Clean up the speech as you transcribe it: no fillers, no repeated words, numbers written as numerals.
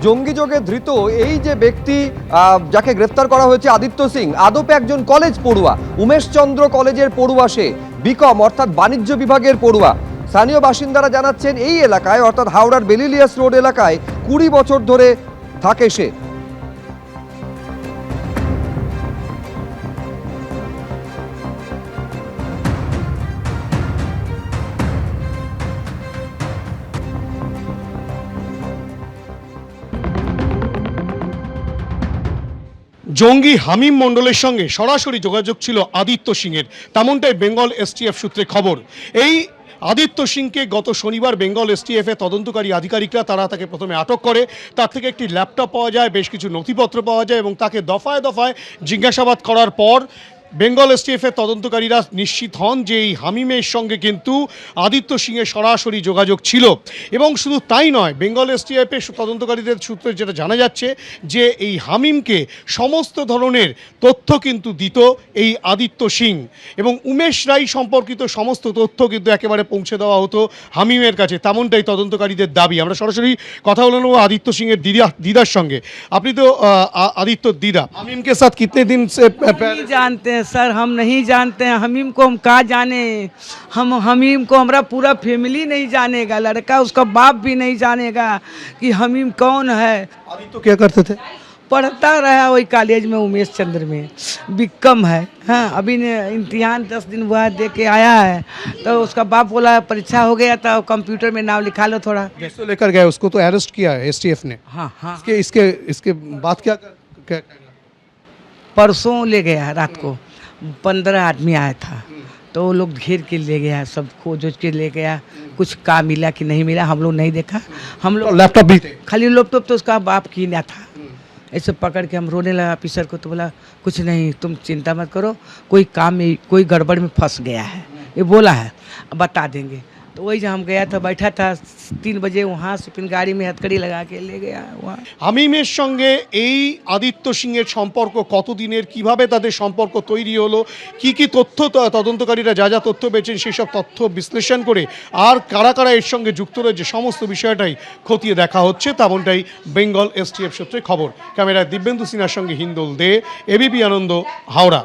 জঙ্গিযোগে ধৃত এই যে ব্যক্তি যাকে গ্রেফতার করা হয়েছে আদিত্য সিং আদপে একজন কলেজ পড়ুয়া, উমেশ চন্দ্র কলেজের পড়ুয়া, সে বিকম অর্থাৎ বাণিজ্য বিভাগের পড়ুয়া। স্থানীয় বাসিন্দারা জানাচ্ছেন এই এলাকায় অর্থাৎ হাওড়ার বেলিলিয়াস রোড এলাকায় 20 বছর ধরে থাকে সে। জঙ্গি হামিম মণ্ডলের সঙ্গে সরাসরি যোগাযোগ ছিল আদিত্য সিংয়ের, তেমনটাই বেঙ্গল এসটিএফ সূত্রে খবর। এই আদিত্য সিংকে গত শনিবার বেঙ্গল এসটিএফের তদন্তকারী আধিকারিকরা তাকে প্রথমে আটক করে। তার থেকে একটি ল্যাপটপ পাওয়া যায়, বেশ কিছু নথিপত্র পাওয়া যায় এবং তাকে দফায় দফায় জিজ্ঞাসাবাদ করার পর বেঙ্গল এসটিএফের তদন্তকারীরা নিশ্চিত হন যে এই হামিমের সঙ্গে কিন্তু আদিত্য সিংয়ের সরাসরি যোগাযোগ ছিল। এবং শুধু তাই নয়, বেঙ্গল এসটিএফের তদন্তকারীদের সূত্রে যেটা জানা যাচ্ছে যে এই হামিমকে সমস্ত ধরনের তথ্য কিন্তু দিত এই আদিত্য সিং, এবং উমেশ রায় সম্পর্কিত সমস্ত তথ্য কিন্তু একেবারে পৌঁছে দেওয়া হতো হামিমের কাছে, তেমনটাই তদন্তকারীদের দাবি। আমরা সরাসরি কথা বলে নেব আদিত্য সিংয়ের দিদার সঙ্গে। আপনি তো আদিত্যর দিদা, হামিমকে সাথ কিতনে দিন সে जानते हैं सर, हम नहीं जानते हैं हमीम को। हम कहाँ जाने, हम हमीम को हमारा पूरा फैमिली नहीं जानेगा, लड़का उसका बाप भी नहीं जानेगा कि हमीम कौन है। आदित्य क्या करते थे? पढ़ता रहा वही कॉलेज में, उमेश चंद्र में, बिकम है। हाँ, अभी ने इम्तिहान 10 दिन हुआ दे के आया है, तो उसका बाप बोला परीक्षा हो गया था, कंप्यूटर में नाम लिखा लो थोड़ा। तो लेकर गए उसको, तो अरेस्ट किया है एसटीएफ ने। हाँ हाँ, इसके बाद क्या परसों ले गया रात को 15 आदमी आया था, तो वो लोग घेर के ले गया, सब खोज के ले गया। कुछ का मिला कि नहीं मिला हम लोग नहीं देखा। हम लोग लैपटॉप भी थे, खाली लैपटॉप तो उसका बाप की ना था। ऐसे पकड़ के हम रोने लगा ऑफिसर को, तो बोला कुछ नहीं, तुम चिंता मत करो, कोई काम में कोई गड़बड़ में फंस गया है, ये बोला है, बता देंगे। तो वही जब हम गया था, बैठा था 3 बजे वहाँ से, फिर गाड़ी में हथकड़ी लगा के ले गया वहाँ। হামিমের সঙ্গে এই আদিত্য সিংয়ের সম্পর্ক কতদিনের, কিভাবে তাদের সম্পর্ক তৈরি হলো, কি কি তথ্য তদন্তকারীরা যা তথ্য পেয়েছেন সেই সব তথ্য বিশ্লেষণ করে আর কারা কারা এর সঙ্গে যুক্ত রয়েছে সমস্ত বিষয়টাই খতিয়ে দেখা হচ্ছে, তেমনটাই বেঙ্গল এসটিএফ সূত্রে খবর। ক্যামেরায় দিব্যেন্দু সিনহার সঙ্গে হিন্দোল দে, এবিপি আনন্দ, হাওড়া।